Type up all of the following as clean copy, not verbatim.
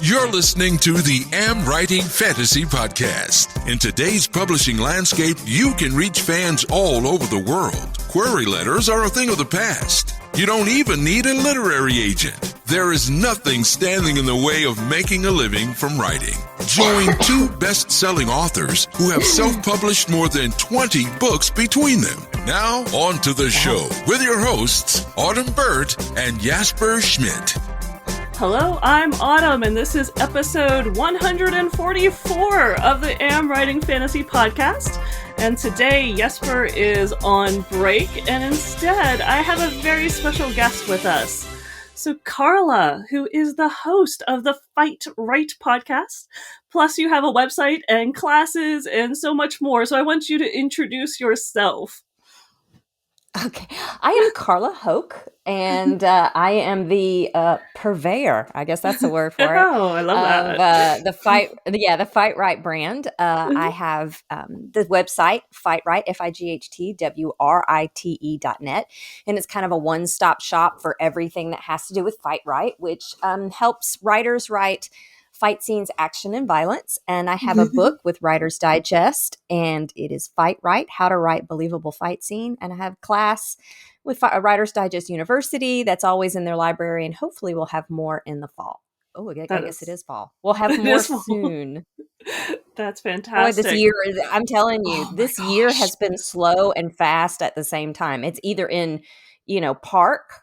You're listening to the AmWritingFantasy podcast. In today's publishing landscape, you can reach fans all over the world. Query letters are a thing of the past. You don't even need a literary agent. There is nothing standing in the way of making a living from writing. Join two best-selling authors who have self-published more than 20 books between them. Now, on to the show with your hosts, Autumn Burt and Jasper Schmidt. Hello, I'm Autumn, and this is episode 144 of the AmWritingFantasy podcast. And today, Jesper is on break, and instead, I have a very special guest with us. So Carla, who is the host of the FightWrite podcast, plus you have a website and classes and so much more. So I want you to introduce yourself. Okay, I am Carla Hoch, and I am the purveyor. I guess that's the word for it. Oh, I love that. The FightWrite brand. I have the website FightWrite, FightWrite.net, and it's kind of a one-stop shop for everything that has to do with FightWrite, which helps writers write fight scenes, action, and violence. And I have a book with Writer's Digest, and it is FightWrite, How to Write Believable Fight Scene. And I have class with Writer's Digest University that's always in their library, and hopefully we'll have more in the fall. Oh, I guess it is fall. We'll have more soon. That's fantastic. Boy, this year, I'm telling you, this year has been slow and fast at the same time. It's either in, park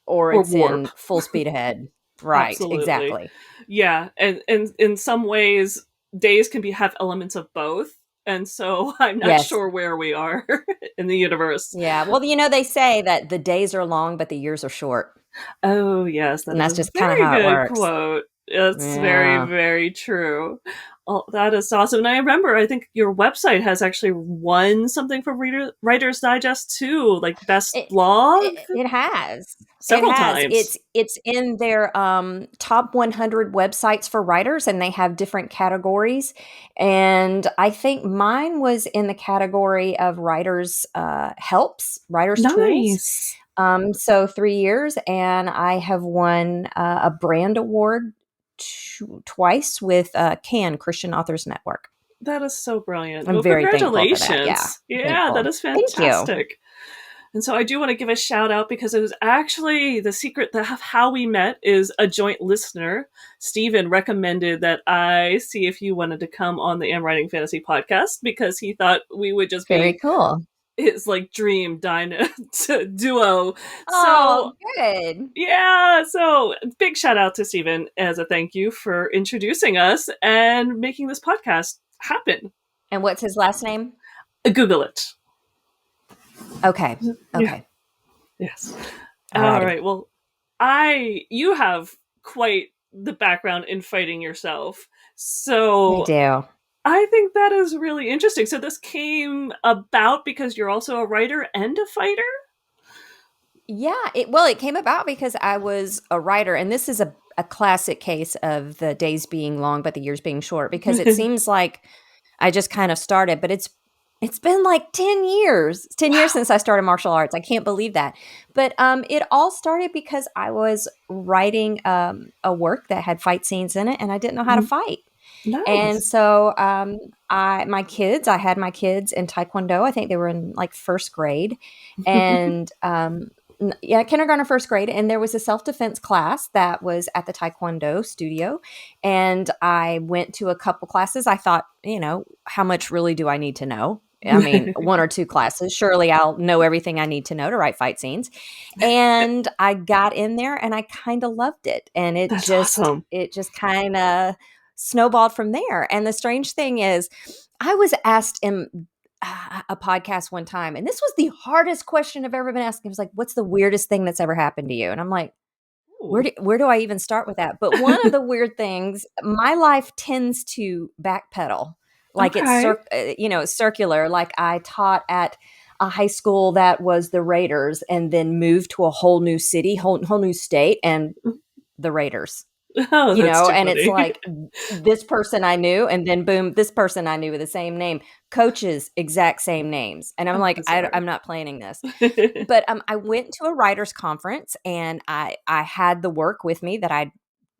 or it's in full speed ahead. Right, Absolutely. Exactly. Yeah, and in some ways, days can have elements of both. And so I'm not sure where we are in the universe. Yeah, well, they say that the days are long, but the years are short. Oh, yes. That's just kind of how it works. Quote. It's very, very true. Oh, that is awesome. And I remember, I think your website has actually won something for Writer's Digest too, like best blog. It has several times. It's in their top 100 websites for writers, and they have different categories. And I think mine was in the category of writers helps, writers tools. So 3 years, and I have won a brand award twice with CAN, Christian Authors Network. That is so brilliant. I'm very congratulations. Thankful for that. Yeah, that is fantastic. And so I do want to give a shout out because it was actually the secret of how we met is a joint listener. Steven recommended that I see if you wanted to come on the AmWritingFantasy podcast because he thought we would just be very cool. His dream duo. Oh, good. Yeah. So big shout out to Steven as a thank you for introducing us and making this podcast happen. And what's his last name? Google it. Okay. Yeah. Yes. All right. Well, you have quite the background in fighting yourself. So I do. I think that is really interesting. So this came about because you're also a writer and a fighter? Yeah. It came about because I was a writer, and this is a classic case of the days being long, but the years being short, because it seems like I just kind of started, but it's been like 10 years. 10 years since I started martial arts. I can't believe that. But it all started because I was writing a work that had fight scenes in it, and I didn't know how to fight. Nice. And so I had my kids in Taekwondo. I think they were in first grade, and kindergarten, first grade. And there was a self-defense class that was at the Taekwondo studio. And I went to a couple classes. I thought, how much really do I need to know? I mean, 1 or 2 classes. Surely I'll know everything I need to know to write fight scenes. And I got in there and I kind of loved it. And it just kind of snowballed from there. And the strange thing is, I was asked in a podcast one time, and this was the hardest question I've ever been asked. It was like, what's the weirdest thing that's ever happened to you? And I'm like, where do I even start with that? But one of the weird things, my life tends to backpedal. It's circular. Like I taught at a high school that was the Raiders, and then moved to a whole new city, whole new state, and the Raiders. Oh, and it's like this person I knew, and then boom, this person I knew with the same name, coaches, exact same names. And I'm like, I'm not planning this. But I went to a writer's conference, and I had the work with me that I'd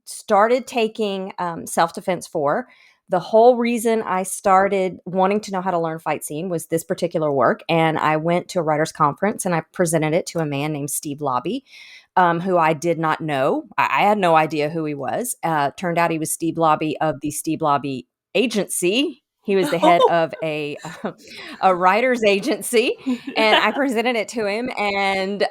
started taking self-defense for. The whole reason I started wanting to know how to learn fight scene was this particular work. And I went to a writer's conference and I presented it to a man named Steve Lobby, who I did not know. I had no idea who he was. Turned out he was Steve Lobby of the Steve Lobby Agency. He was the head of a writer's agency, and I presented it to him, and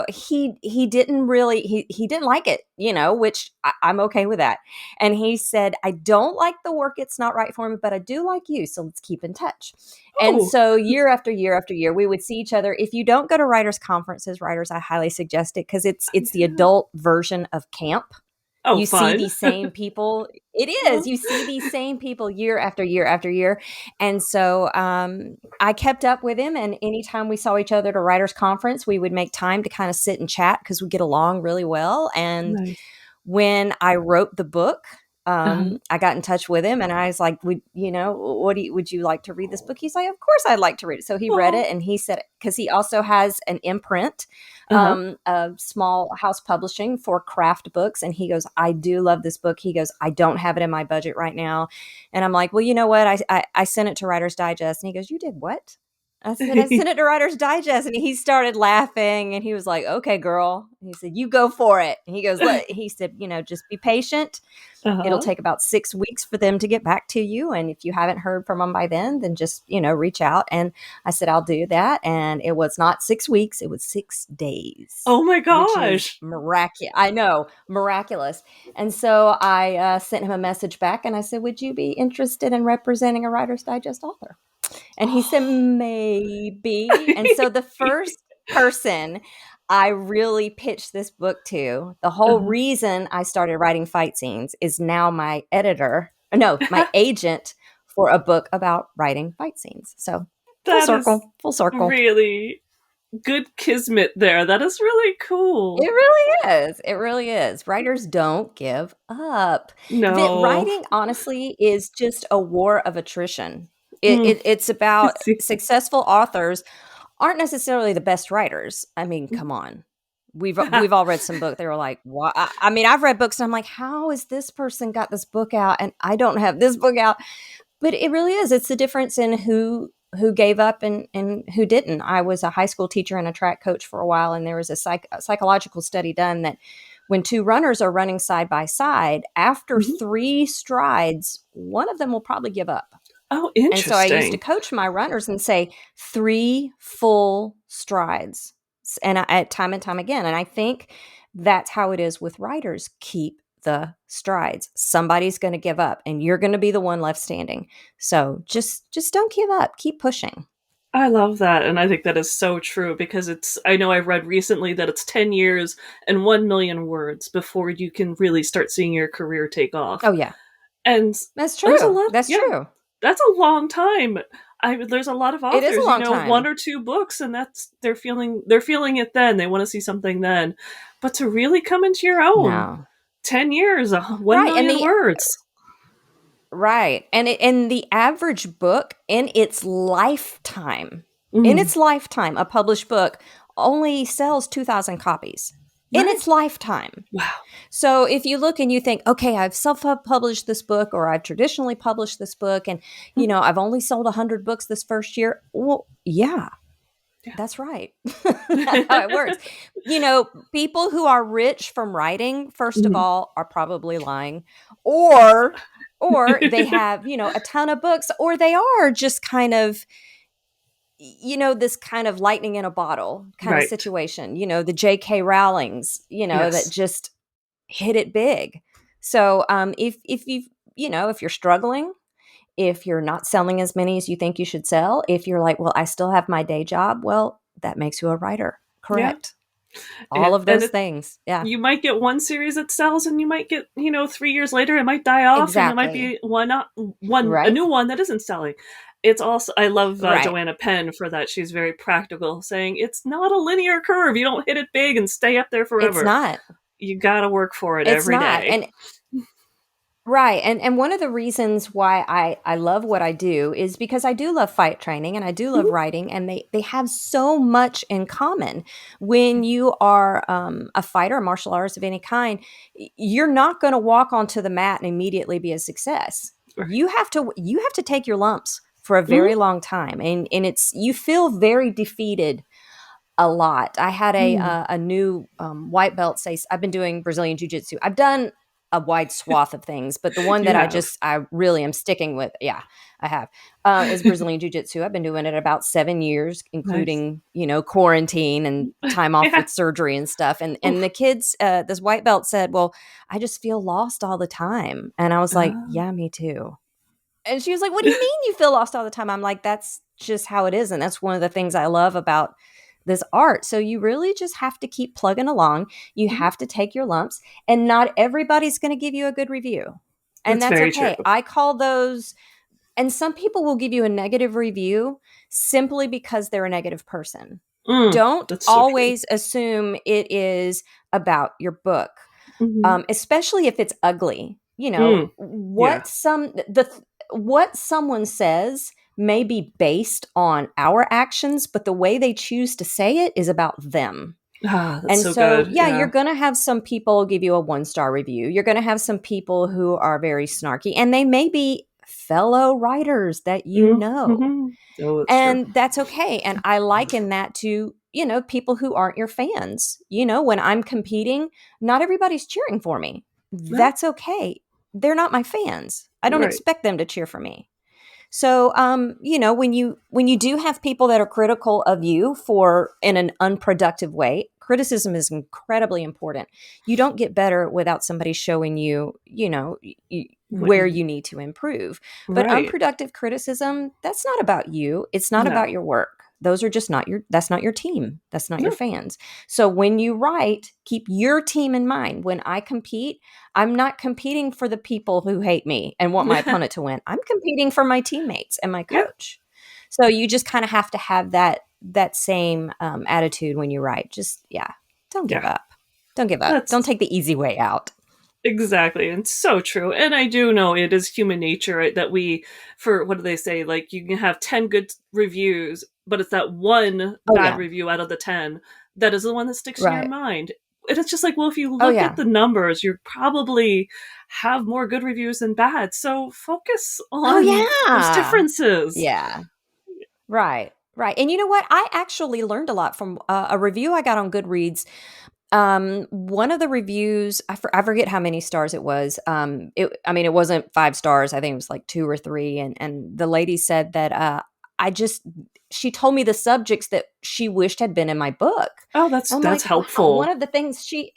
he didn't really he didn't like it, which I'm okay with that. And he said, "I don't like the work; it's not right for me, but I do like you, so let's keep in touch." And so year after year after year, we would see each other. If you don't go to writers' conferences, writers, I highly suggest it because it's the adult version of camp. You fun. see these same people. It is. You see these same people year after year after year. And so I kept up with him. And anytime we saw each other at a writer's conference, we would make time to kind of sit and chat because we get along really well. And when I wrote the book, I got in touch with him and I was like, would you like to read this book? He's like, of course I'd like to read it. So he read it and he said, because he also has an imprint, of small house publishing for craft books. And he goes, I do love this book. He goes, I don't have it in my budget right now. And I'm like, well, you know what? I sent it to Writer's Digest. And he goes, you did what? I said, I sent it to Writer's Digest. And he started laughing and he was like, okay, girl. And he said, you go for it. And he goes, he said, just be patient. It'll take about 6 weeks for them to get back to you. And if you haven't heard from them by then just, reach out. And I said, I'll do that. And it was not 6 weeks. It was 6 days. Oh my gosh. Miraculous. I know. Miraculous. And so I sent him a message back and I said, would you be interested in representing a Writer's Digest author? And he said, maybe. And so the first person I really pitched this book to, the whole reason I started writing fight scenes is now my agent for a book about writing fight scenes. So full circle. Really good kismet there. That is really cool. It really is. It really is. Writers don't give up. No. Writing, honestly, is just a war of attrition. It's about successful authors aren't necessarily the best writers. I mean, come on. We've all read some book. They were like, what? I mean, I've read books and I'm like, how is this person got this book out and I don't have this book out? But it really is. It's the difference in who gave up and who didn't. I was a high school teacher and a track coach for a while. And there was a psychological study done that when two runners are running side by side, after 3 strides, one of them will probably give up. Oh, interesting. And so I used to coach my runners and say 3 full strides, and time again. And I think that's how it is with writers. Keep the strides. Somebody's going to give up, and you're going to be the one left standing. So just don't give up. Keep pushing. I love that, and I think that is so true because I know I've read recently that it's 10 years and 1 million words before you can really start seeing your career take off. Oh yeah, and that's true. True. That's a long time. There's a lot of authors, it is a long time. 1 or 2 books, and they're feeling it then. They want to see something then. But to really come into your own, 10 years, 1 million words. Right. And the average book in its lifetime, a published book only sells 2,000 copies. In its lifetime. Wow. So if you look and you think, okay, I've self-published this book or I've traditionally published this book and, I've only sold 100 books this first year. Well, yeah. That's right. That's how it works. People who are rich from writing, first of all, are probably lying or they have, a ton of books or they are just kind of, this kind of lightning in a bottle kind of situation, the J.K. Rowlings, that just hit it big. So if you're struggling, if you're not selling as many as you think you should sell, if you're like, well, I still have my day job, well, that makes you a writer. Correct. Yeah. All of those things. Yeah. You might get one series that sells and you might get, 3 years later, it might die off. Exactly. And it might be a new one that isn't selling. It's also, I love Joanna Penn for that. She's very practical, saying it's not a linear curve. You don't hit it big and stay up there forever. It's not. You got to work for it every day. And Right. And one of the reasons why I love what I do is because I do love fight training and I do love Mhm. writing, and they have so much in common. When you are a fighter, a martial artist of any kind, you're not going to walk onto the mat and immediately be a success. Right. You have to take your lumps for a Mhm. very long time, and it's you feel very defeated a lot. I had Mm. a new white belt say, I've been doing Brazilian Jiu Jitsu. I've done a wide swath of things, but the one You that have. I really am sticking with, yeah, I have, is Brazilian Jiu Jitsu. I've been doing it about 7 years, Nice. including, quarantine and time off Yeah. with surgery and stuff. And Oof. the kids, this white belt said, well, I just feel lost all the time. And I was like, Oh. yeah, me too. And she was like, "What do you mean you feel lost all the time?" I'm like, "That's just how it is, and that's one of the things I love about this art." So you really just have to keep plugging along. You Mhm. have to take your lumps, and not everybody's going to give you a good review. And That's that's very true. okay. I call those, and some people will give you a negative review simply because they're a negative person. Mm. Don't That's so true. always assume it is about your book, Mhm. especially if it's ugly. Mm. Yeah. What someone says may be based on our actions, but the way they choose to say it is about them. Ah, that's And so so, good. yeah, Yeah. you're going to have some people give you a 1-star review. You're going to have some people who are very snarky, and they may be fellow writers that you Mm. know. Mhm. Oh, that's true. And that's okay. And I liken that to, people who aren't your fans. When I'm competing, not everybody's cheering for me. Yeah. That's okay. They're not my fans. I don't Right. expect them to cheer for me. So, when you do have people that are critical of you for in an unproductive way, criticism is incredibly important. You don't get better without somebody showing you, What where you you need to improve. But right. unproductive criticism, that's not about you. It's not about No. your work. Those are just not your that's not your team. That's not your No. fans. So when you write, keep your team in mind. When I compete, I'm not competing for the people who hate me and want my opponent to win. I'm competing for my teammates and my Yeah. coach. So you just kind of have to have that same attitude when you write. Just don't give Yeah. up. Don't give up. Don't That's take the easy way out. exactly, and so true. And I do know it is human nature, right, that we, for what do they say? Like you can have 10 good reviews, but it's that one Oh bad yeah. review out of the 10 that is the one that sticks in your Right. mind. And it's just like, well, if you Oh look at yeah. the numbers, you probably have more good reviews than bad. So focus Oh on those yeah. differences. Yeah. Right. Right. And you know what? I actually learned a lot from a review I got on Goodreads. One of the reviews, I forget how many stars it was. It wasn't 5 stars. I think it was like 2 or 3. And the lady said that I just she told me the subjects that she wished had been in my book. Oh, I'm that's like, wow. One helpful. of the things she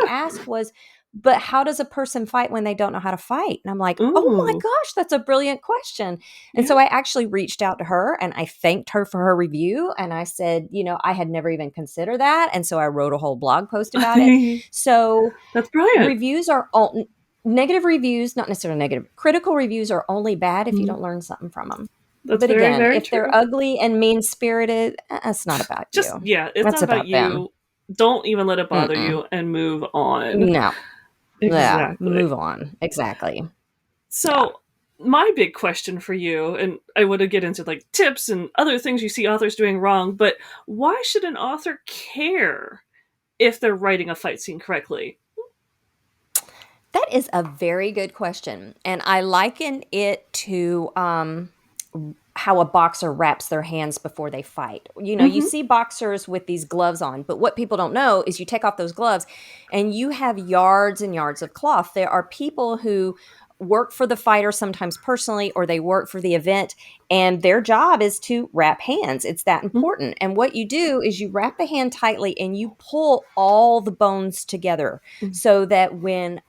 asked was, but how does a person fight when they don't know how to fight? And I'm like, oh my Ooh, gosh, that's a brilliant question. And yeah. so I actually reached out to her and I thanked her for her review. And I said, I had never even considered that. And so I wrote a whole blog post about it. So That's brilliant. reviews are all negative reviews, not necessarily negative, critical reviews are only bad if you Mhm. don't learn something from them. That's But very, again, very if they're true. ugly and mean spirited, it's not about Just you. yeah, it's That's not about about them. you. Don't even let it bother Mm-mm. you and move on. No. Yeah. Exactly. Move on. Exactly. Yeah. So my big question for you, and I want to get into like tips and other things you see authors doing wrong, but why should an author care if they're writing a fight scene correctly? That is a very good question. And I liken it to how a boxer wraps their hands before they fight. You Mm-hmm. see boxers with these gloves on, but what people don't know is you take off those gloves and you have yards and yards of cloth. There are people who work for the fighter, sometimes personally, or they work for the event, and their job is to wrap hands. It's that important. And what you do is you wrap the hand tightly and you pull all the bones together Mm-hmm. so that when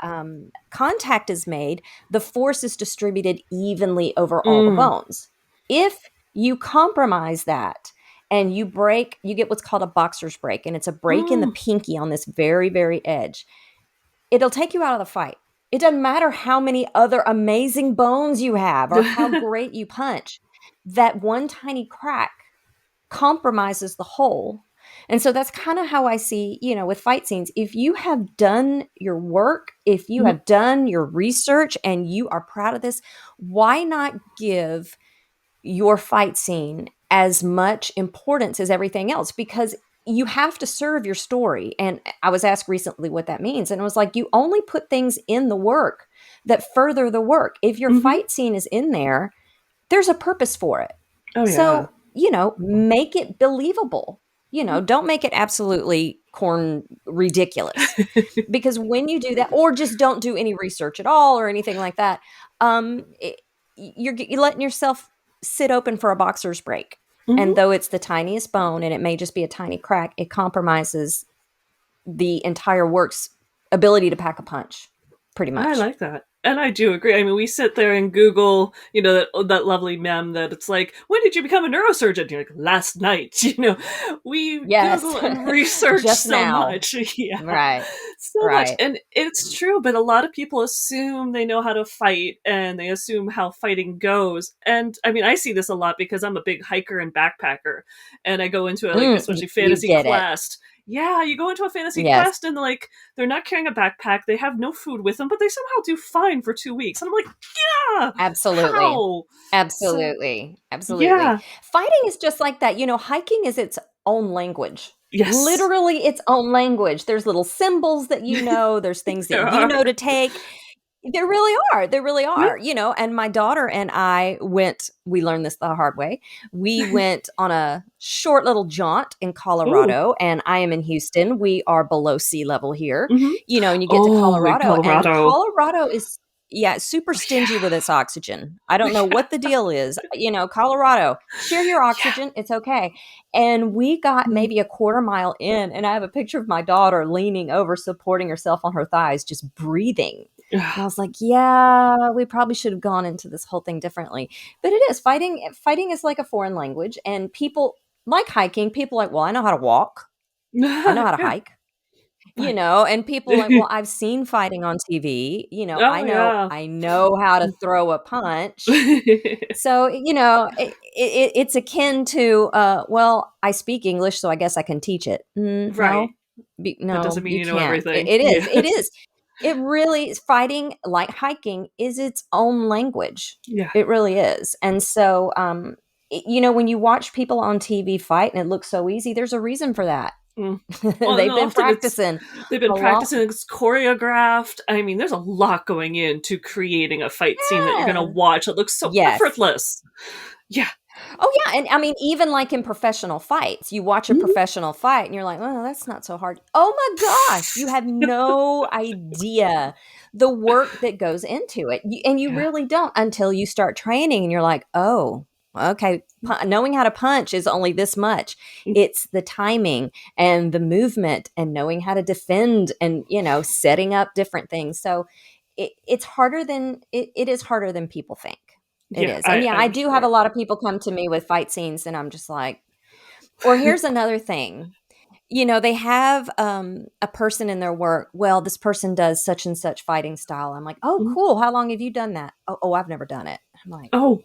contact is made, the force is distributed evenly over all the Mm. bones. If you compromise that and you get what's called a boxer's break, and it's a break in the Mm. pinky on this very, very edge. It'll take you out of the fight. It doesn't matter how many other amazing bones you have or how great you punch. That one tiny crack compromises the whole. And so that's kind of how I see, with fight scenes. If you have done your work, if you Mhm. have done your research and you are proud of this, why not give your fight scene as much importance as everything else? Because you have to serve your story. And I was asked recently what that means. And it was like, you only put things in the work that further the work. If your Mhm. fight scene is in there, there's a purpose for it. Oh, yeah. So, make it believable. Don't make it absolutely ridiculous. Because when you do that, or just don't do any research at all or anything like that, you're letting yourself sit open for a boxer's break. Mhm. And though it's the tiniest bone and it may just be a tiny crack, it compromises the entire work's ability to pack a punch, pretty I much. like that. And I do agree. I mean, we sit there and Google, that lovely meme that it's like, when did you become a neurosurgeon? You're like, last night. We Yes. Google and research Just so now. much. Yeah. Right. So much. Right. And it's true, but a lot of people assume they know how to fight and they assume how fighting goes. And I mean, I see this a lot because I'm a big hiker and backpacker. And I go into especially You fantasy get it. quest. Yeah, you go into a fantasy Yes. quest and they're not carrying a backpack, they have no food with them, but they somehow do fine for 2 weeks. And I'm like, yeah, Absolutely. how? Absolutely. So, Absolutely. yeah. Fighting is just like that. Hiking is its own language. Yes. Literally its own language. There's little symbols that there's things that you know to take. There really are. There really are. And my daughter and I we learned this the hard way. We went on a short little jaunt in Colorado, and I am in Houston. We are below sea level here, Mhm. and you get to in Colorado, and Colorado. Colorado is, super stingy with its oxygen. I don't know what the deal is. Colorado, share your oxygen. It's okay. And we got maybe a quarter mile in, and I have a picture of my daughter leaning over, supporting herself on her thighs, just breathing. And I was like, yeah, we probably should have gone into this whole thing differently. But it is fighting. Fighting is like a foreign language. And people like hiking. People are like, well, I know how to walk. I know how to hike. And people are like, well, I've seen fighting on TV. Oh, I know how to throw a punch. So, it's akin to, well, I speak English, so I guess I can teach it. Right. No, That doesn't mean you you know can't. everything. It is. Yeah. It is. It really is. Fighting, like hiking, is its own language. Yeah. It really is. And so, when you watch people on TV fight and it looks so easy, there's a reason for that. Well, They've been practicing. They've been practicing. It's choreographed. I mean, there's a lot going into creating a fight scene that you're going to watch. It looks so effortless. Yeah. Oh, yeah. And I mean, even like in professional fights, you watch a professional fight and you're like, oh, that's not so hard. Oh my gosh. You have no idea the work that goes into it. And you really don't until you start training and you're like, oh, okay. Knowing how to punch is only this much. It's the timing and the movement and knowing how to defend and, setting up different things. So it's harder than it is harder than people think. It is. And I do have a lot of people come to me with fight scenes and I'm just like, or here's another thing. They have a person in their work. Well, this person does such and such fighting style. I'm like, oh, cool. How long have you done that? Oh, I've never done it. I'm like, oh.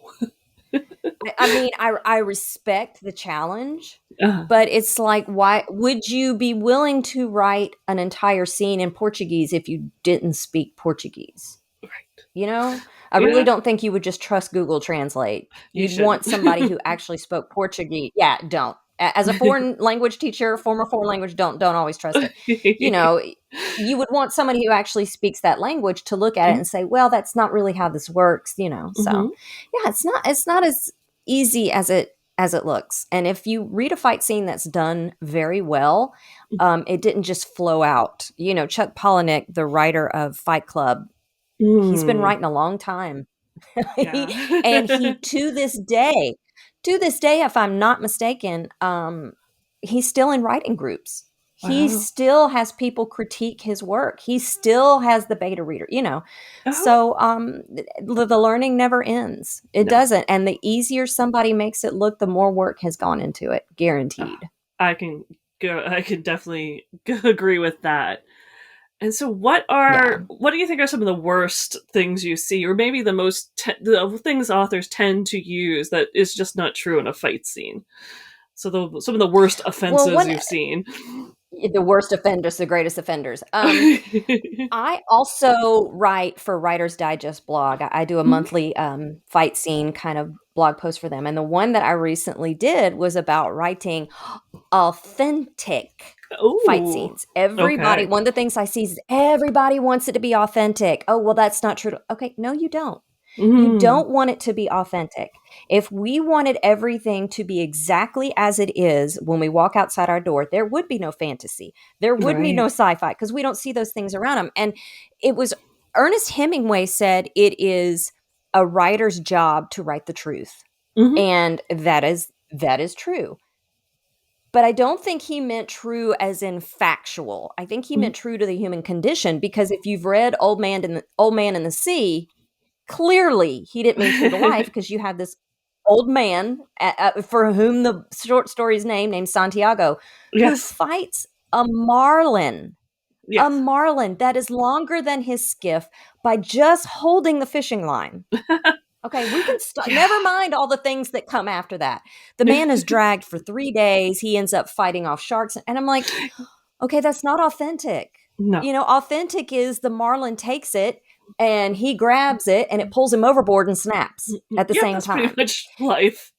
I mean, I respect the challenge, but it's like, why would you be willing to write an entire scene in Portuguese if you didn't speak Portuguese? Right. I really don't think you would just trust Google Translate. You'd want somebody who actually spoke Portuguese. Yeah, don't. As a foreign language teacher, former foreign language, don't always trust it. You would want somebody who actually speaks that language to look at it and say, well, that's not really how this works, So, yeah, it's not as easy as it looks. And if you read a fight scene that's done very well, it didn't just flow out. Chuck Palahniuk, the writer of Fight Club, he's been writing a long time. And he, to this day, if I'm not mistaken, he's still in writing groups. Wow. He still has people critique his work. He still has the beta reader, So the learning never ends. It doesn't. And the easier somebody makes it look, the more work has gone into it. Guaranteed. I can definitely agree with that. And so what do you think are some of the worst things you see, or maybe the most the things authors tend to use that is just not true in a fight scene? some of the worst offenses you've seen. The worst offenders, the greatest offenders. I also write for Writer's Digest blog. I do a monthly fight scene kind of blog post for them. And the one that I recently did was about writing authentic fight scenes. Everybody, one of the things I see is everybody wants it to be authentic. Oh, well, that's not true. Okay, no, you don't. You don't want it to be authentic. If we wanted everything to be exactly as it is when we walk outside our door, there would be no fantasy. There would be no sci-fi because we don't see those things around them. And it was Ernest Hemingway said it is a writer's job to write the truth. And that is true. But I don't think he meant true as in factual. I think he meant true to the human condition, because if you've read Old Man in the Sea, clearly he didn't mean true to life, because you have this old man for whom the short story is named Santiago, who fights a marlin. A marlin that is longer than his skiff by just holding the fishing line. Okay, we can never mind all the things that come after that. The man is dragged for 3 days. He ends up fighting off sharks. And I'm like, okay, that's not authentic. No. Authentic is the marlin takes it and he grabs it and it pulls him overboard and snaps at the same time. That's pretty much life.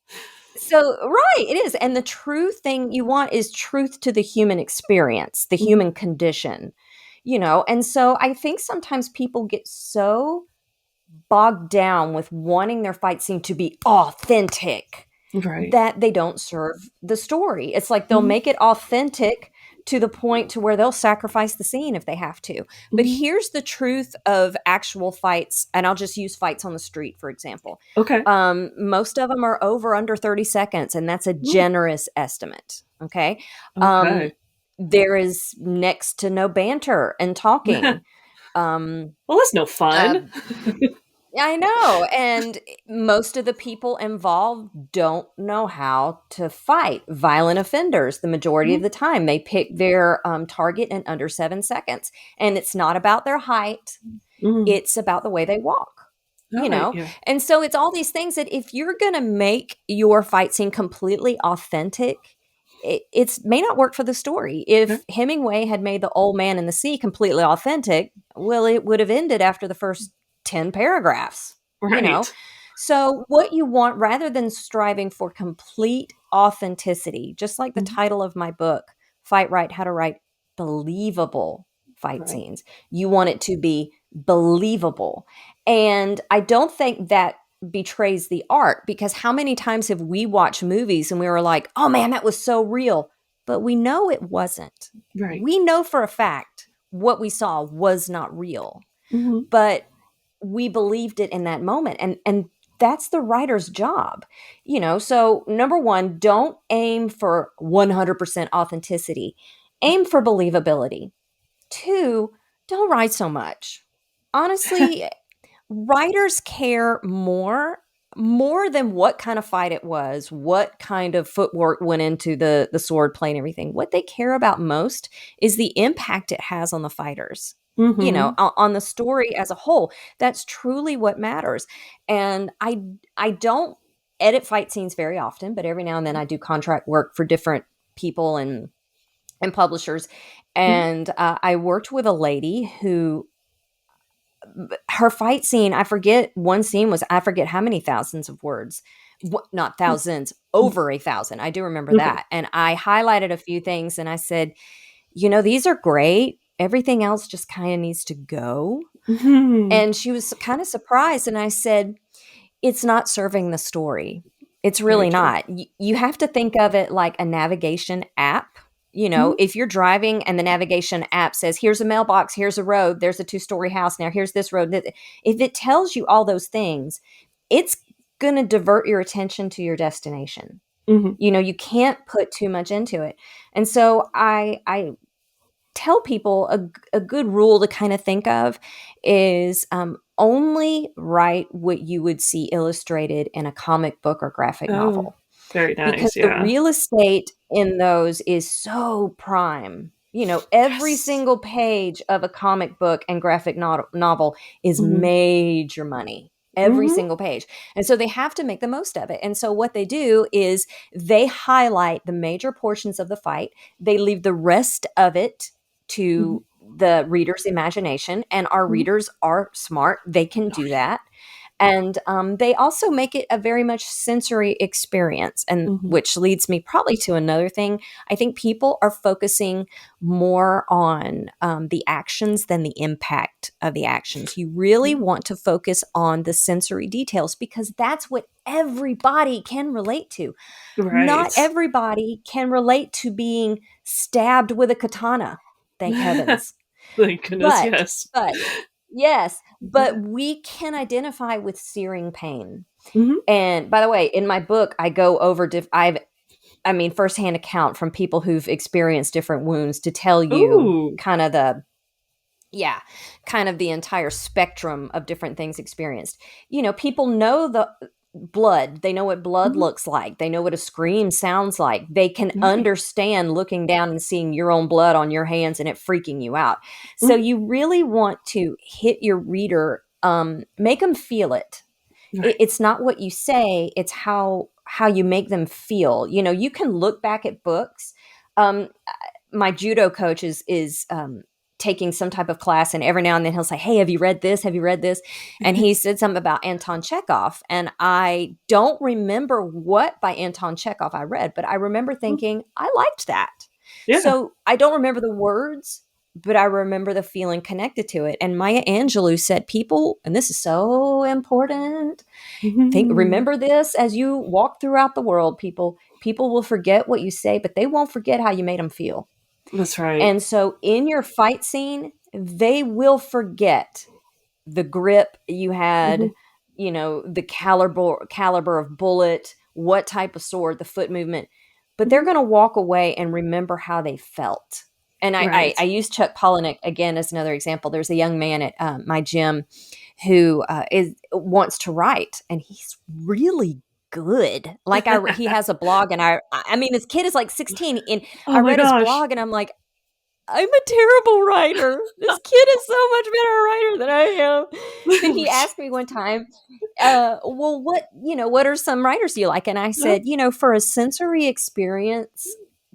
So, right, it is. And the true thing you want is truth to the human experience, the human condition, And so I think sometimes people get so bogged down with wanting their fight scene to be authentic that they don't serve the story. It's like they'll make it authentic to the point to where they'll sacrifice the scene if they have to. But here's the truth of actual fights, and I'll just use fights on the street, for example. Okay. Most of them are under 30 seconds, and that's a generous estimate. Okay. There is next to no banter and talking. Well, that's no fun. I know. And most of the people involved don't know how to fight violent offenders. The majority of the time, they pick their target in under 7 seconds. And it's not about their height. It's about the way they walk, And so it's all these things that if you're going to make your fight scene completely authentic, it may not work for the story. If Hemingway had made The Old Man in the Sea completely authentic, well, it would have ended after the first 10 paragraphs, So what you want, rather than striving for complete authenticity, just like the title of my book, FightWrite, How to Write Believable Fight Scenes, you want it to be believable. And I don't think that betrays the art, because how many times have we watched movies and we were like, oh man, that was so real, but we know it wasn't. We know for a fact what we saw was not real, but we believed it in that moment. And that's the writer's job, So number one, don't aim for 100% authenticity. Aim for believability. 2, don't write so much. Honestly, writers care more than what kind of fight it was, what kind of footwork went into the sword play and everything. What they care about most is the impact it has on the fighters. On the story as a whole. That's truly what matters. And I don't edit fight scenes very often, but every now and then I do contract work for different people and publishers. And I worked with a lady who, her fight scene, I forget how many thousands of words. Not thousands, over 1,000. I do remember that. And I highlighted a few things and I said, these are great. Everything else just kind of needs to go. And she was kind of surprised. And I said, it's not serving the story. It's really not. You have to think of it like a navigation app. If you're driving and the navigation app says, here's a mailbox, here's a road, there's a 2-story house, now here's this road. If it tells you all those things, it's going to divert your attention to your destination. You can't put too much into it. And so I tell people a good rule to kind of think of is only write what you would see illustrated in a comic book or graphic novel. Very nice. Because the real estate in those is so prime. Every single page of a comic book and graphic novel is major money. every single page. And so they have to make the most of it. And so what they do is they highlight the major portions of the fight. They leave the rest of it to the reader's imagination. And our readers are smart. They can do that. And they also make it a very much sensory experience, and which leads me probably to another thing. I think people are focusing more on the actions than the impact of the actions. You really want to focus on the sensory details because that's what everybody can relate to. Right. Not everybody can relate to being stabbed with a katana. Thank heavens. Thank goodness, yes. But we can identify with searing pain. Mm-hmm. And by the way, in my book, I go over firsthand account from people who've experienced different wounds to tell you kind of the entire spectrum of different things experienced. You know, people know the blood. They know what blood looks like. They know what a scream sounds like. They can understand looking down and seeing your own blood on your hands and it freaking you out. So you really want to hit your reader, make them feel it. It's not what you say, it's how you make them feel. You know, you can look back at books. My judo coach is taking some type of class, and every now and then he'll say, "Hey, have you read this? Have you read this?" And he said something about Anton Chekhov, and I don't remember what by Anton Chekhov I read, but I remember thinking I liked that. Yeah. So I don't remember the words, but I remember the feeling connected to it. And Maya Angelou said, people, and this is so important, remember this as you walk throughout the world, people will forget what you say, but they won't forget how you made them feel. That's right. And so in your fight scene, they will forget the grip you had, you know, the caliber of bullet, what type of sword, the foot movement, but they're going to walk away and remember how they felt. And I use Chuck Palahniuk again as another example. There's a young man at my gym who wants to write, and he's really good. Like he has a blog, and I mean, this kid is like 16, and I read his blog, and I'm like, I'm a terrible writer. This kid is so much better a writer than I am. And he asked me one time, well, what are some writers you like? And I said, for a sensory experience,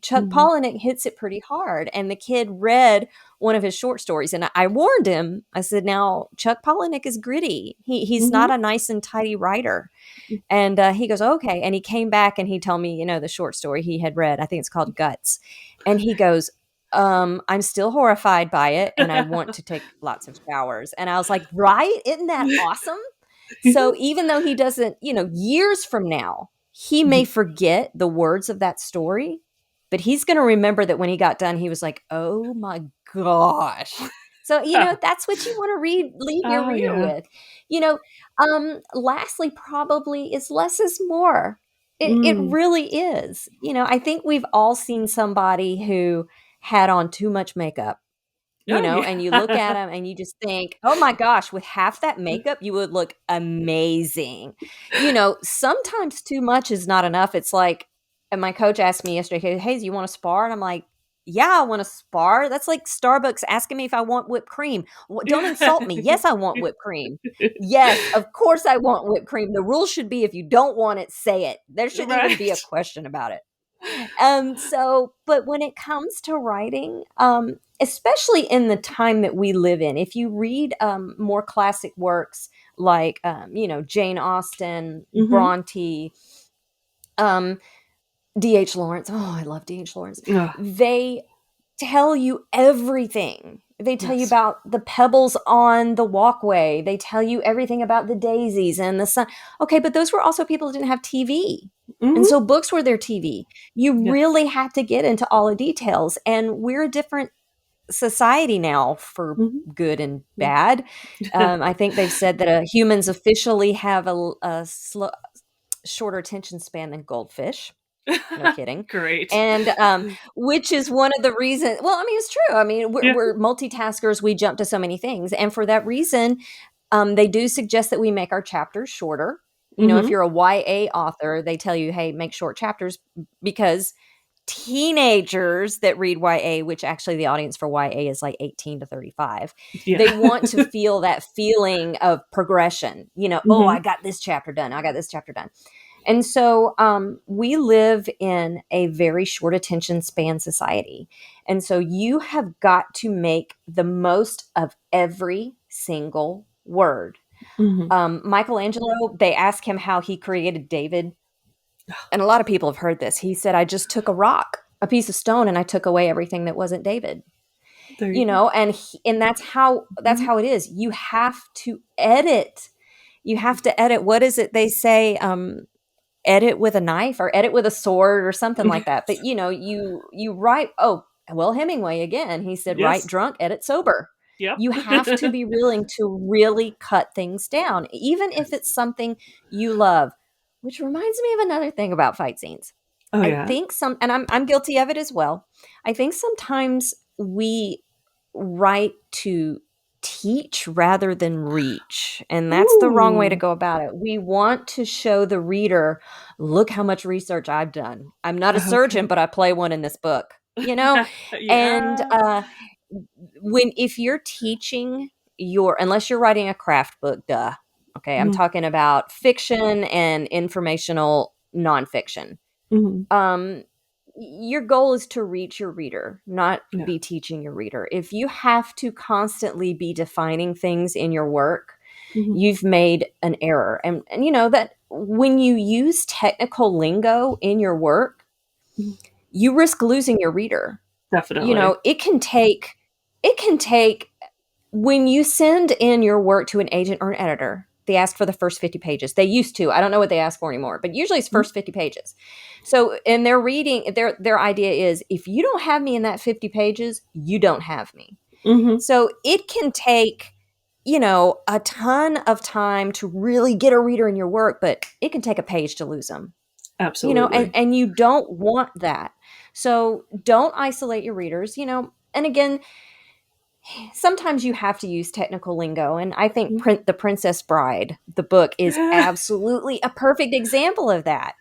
Chuck Palahniuk hits it pretty hard. And the kid read one of his short stories, and I warned him. I said, now, Chuck Palahniuk is gritty. He's not a nice and tidy writer. And he goes, okay. And he came back and he told me, the short story he had read. I think it's called Guts. And he goes, I'm still horrified by it, and I want to take lots of showers. And I was like, right? Isn't that awesome? So even though he doesn't, years from now, he may forget the words of that story, but he's going to remember that when he got done, he was like, oh my gosh. So, that's what you want to leave your reader with. Lastly, probably is less is more. It really is. I think we've all seen somebody who had on too much makeup, and you look at them and you just think, oh my gosh, with half that makeup, you would look amazing. Sometimes too much is not enough. It's like, and my coach asked me yesterday, hey, do you want to spar? And I'm like, yeah, I want to spar. That's like Starbucks asking me if I want whipped cream. Don't insult me. Yes, I want whipped cream. Yes, of course I want whipped cream. The rule should be if you don't want it, say it. There shouldn't even be a question about it. But when it comes to writing, especially in the time that we live in, if you read more classic works like, Jane Austen, Bronte, D.H. Lawrence. Oh, I love D.H. Lawrence. Yeah. They tell you everything. They tell you about the pebbles on the walkway. They tell you everything about the daisies and the sun. Okay, but those were also people who didn't have TV. And so books were their TV. You really had to get into all the details. And we're a different society now for good and bad. I think they've said that humans officially have a shorter attention span than goldfish. No kidding. Great. And which is one of the reasons. Well, I mean, it's true. I mean, we're multitaskers. We jump to so many things. And for that reason, they do suggest that we make our chapters shorter. If you're a YA author, they tell you, hey, make short chapters because teenagers that read YA, which actually the audience for YA is like 18 to 35. Yeah. They want to feel that feeling of progression. Oh, I got this chapter done. I got this chapter done. And so we live in a very short attention span society. And so you have got to make the most of every single word. Michelangelo, they ask him how he created David. And a lot of people have heard this. He said, I just took a rock, a piece of stone, and I took away everything that wasn't David. And that's how it is. You have to edit. You have to edit. What is it they say? Edit with a knife or edit with a sword or something like that. But you write. Oh, well, Hemingway again. He said, write drunk, edit sober. Yep. You have to be willing to really cut things down, even if it's something you love. Which reminds me of another thing about fight scenes. I think and I'm guilty of it as well. I think sometimes we write to teach rather than reach. And that's the wrong way to go about it. We want to show the reader, look how much research I've done. I'm not a surgeon, but I play one in this book, And if you're teaching unless you're writing a craft book, duh. Okay, I'm talking about fiction and informational nonfiction. Your goal is to reach your reader, not be teaching your reader. If you have to constantly be defining things in your work, you've made an error. And that when you use technical lingo in your work, you risk losing your reader. Definitely. It can take when you send in your work to an agent or an editor, they ask for the first 50 pages. They used to. I don't know what they ask for anymore, but usually it's first 50 pages. So, and they're reading, their idea is, if you don't have me in that 50 pages, you don't have me. So it can take, a ton of time to really get a reader in your work, but it can take a page to lose them. Absolutely. And you don't want that. So don't isolate your readers, and again, sometimes you have to use technical lingo. And I think The Princess Bride, the book, is absolutely a perfect example of that.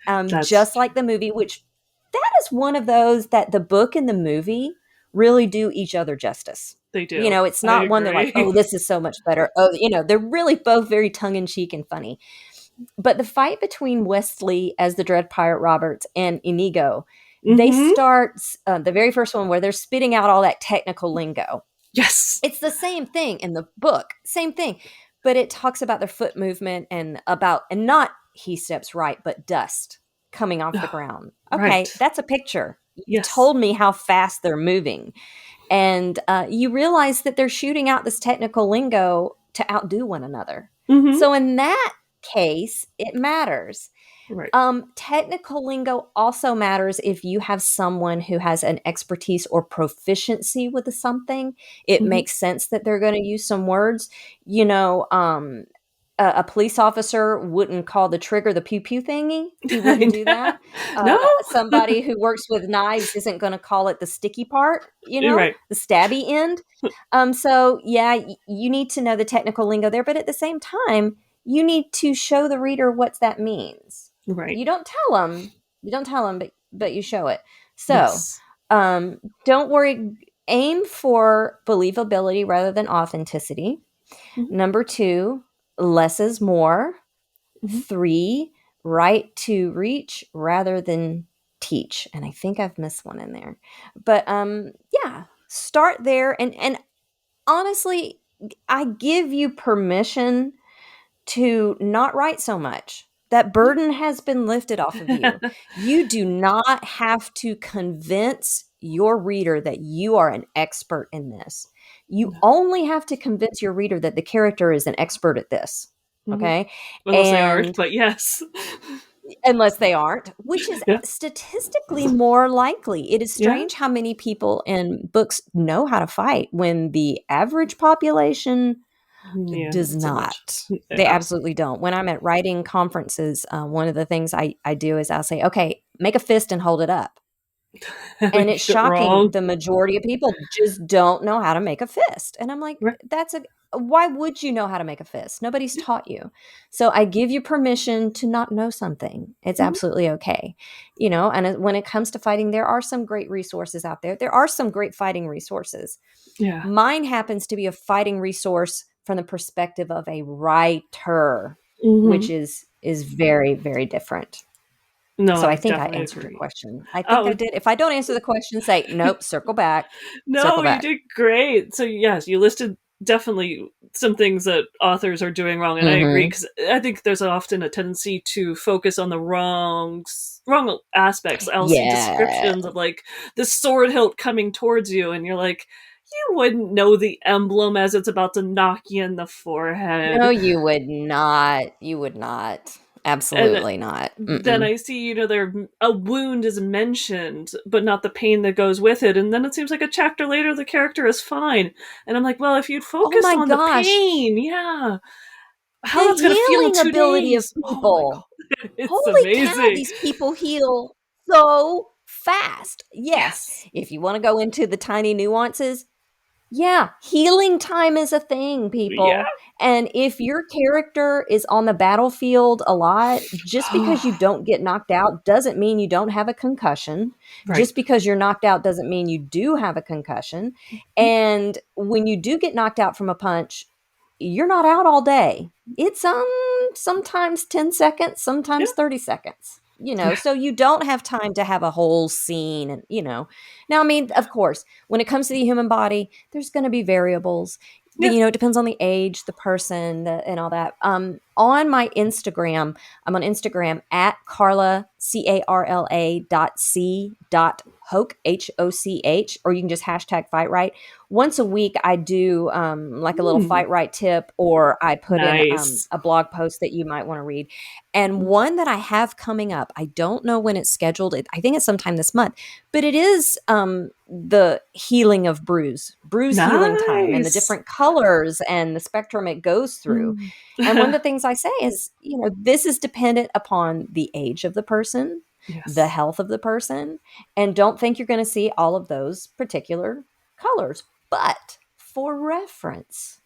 Just like the movie, which that is one of those that the book and the movie really do each other justice. They do. It's not one that like, oh, this is so much better. Oh, they're really both very tongue-in-cheek and funny. But the fight between Wesley as the Dread Pirate Roberts and Inigo, they start the very first one where they're spitting out all that technical lingo. Yes. It's the same thing in the book. Same thing. But it talks about their foot movement and not he steps right, but dust coming off the ground. Okay, that's a picture. You told me how fast they're moving. And you realize that they're shooting out this technical lingo to outdo one another. So in that case, it matters. Right. Technical lingo also matters if you have someone who has an expertise or proficiency with something. It makes sense that they're going to use some words. A police officer wouldn't call the trigger the pew pew thingy. He wouldn't do that. No. Somebody who works with knives isn't going to call it the sticky part, the stabby end. So yeah, you need to know the technical lingo there, but at the same time, you need to show the reader what that means. Right. You don't tell them, but you show it. So, don't worry. Aim for believability rather than authenticity. Number 2, less is more. 3, write to reach rather than teach. And I think I've missed one in there. But start there. And honestly, I give you permission to not write so much. That burden has been lifted off of you. You do not have to convince your reader that you are an expert in this. You only have to convince your reader that the character is an expert at this. Okay? Unless they aren't, but yes. Unless they aren't, which is statistically more likely. It is strange how many people in books know how to fight when the average population does not. They absolutely don't. When I'm at writing conferences, one of the things I do is I'll say, okay, make a fist and hold it up. And it's shocking. The majority of people just don't know how to make a fist. And I'm like, why would you know how to make a fist? Nobody's taught you. So I give you permission to not know something. It's absolutely okay. And when it comes to fighting, there are some great resources out there. There are some great fighting resources. Yeah. Mine happens to be a fighting resource from the perspective of a writer, Mm-hmm. which is very, very different. No, So I I think I definitely answered agree. your question. I think I did. If I don't answer the question, say, nope, circle back. No, Circle you back. did great. So yes, you listed definitely some things that authors are doing wrong, and I agree, because I think there's often a tendency to focus on the wrong aspects. I'll see Yeah. descriptions of like the sword hilt coming towards you, and you're like, you wouldn't know the emblem as it's about to knock you in the forehead. No, you would not. You would not. Absolutely not. Then I see, there a wound is mentioned, but not the pain that goes with it. And then it seems like a chapter later, the character is fine. And I'm like, well, if you'd Oh focused my on the gosh. pain, yeah, how The that's going to feel in healing 2 ability of days. Oh my people. God. It's Holy cow, amazing. these people heal so fast. Yes. Yes. If you want to go into the tiny nuances, yeah, healing time is a thing, people. Yeah. And if your character is on the battlefield a lot, just because you don't get knocked out doesn't mean you don't have a concussion. Right. Just because you're knocked out doesn't mean you do have a concussion. And when you do get knocked out from a punch, you're not out all day. It's sometimes 10 seconds, sometimes 30 seconds. So you don't have time to have a whole scene. And, now, I mean, of course, when it comes to the human body, there's going to be variables. Yeah. It depends on the age, the person, and all that. On my Instagram, I'm on Instagram at Carla, CARLA.C.Hoch, HOCH, or you can just hashtag FightWrite. Once a week, I do like a little FightWrite tip, or I put in a blog post that you might want to read. And one that I have coming up, I don't know when it's scheduled. I think it's sometime this month, but it is the healing of bruise healing time, and the different colors and the spectrum it goes through. And one of the things I say is, this is dependent upon the age of the person, the health of the person, and don't think you're going to see all of those particular colors. But for reference,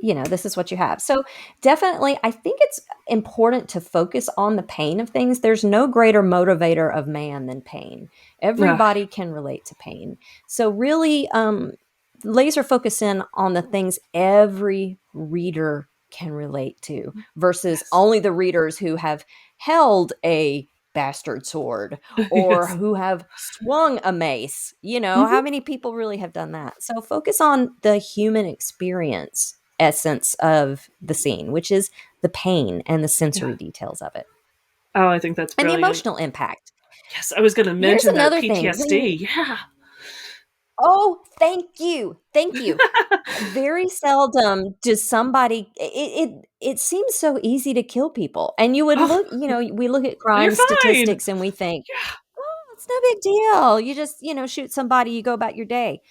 this is what you have. So definitely, I think it's important to focus on the pain of things. There's no greater motivator of man than pain. Everybody can relate to pain. So really, laser focus in on the things every reader can relate to, versus only the readers who have held a bastard sword or who have swung a mace. How many people really have done that? So focus on the human experience essence of the scene, which is the pain and the sensory details of it. Oh, I think that's brilliant. And the emotional impact. Yes, I was going to mention that PTSD. Yeah. Oh, thank you. Thank you. Very seldom does somebody, it seems so easy to kill people. And you would look, we look at crime statistics and we think, oh, it's no big deal. You just, shoot somebody, you go about your day.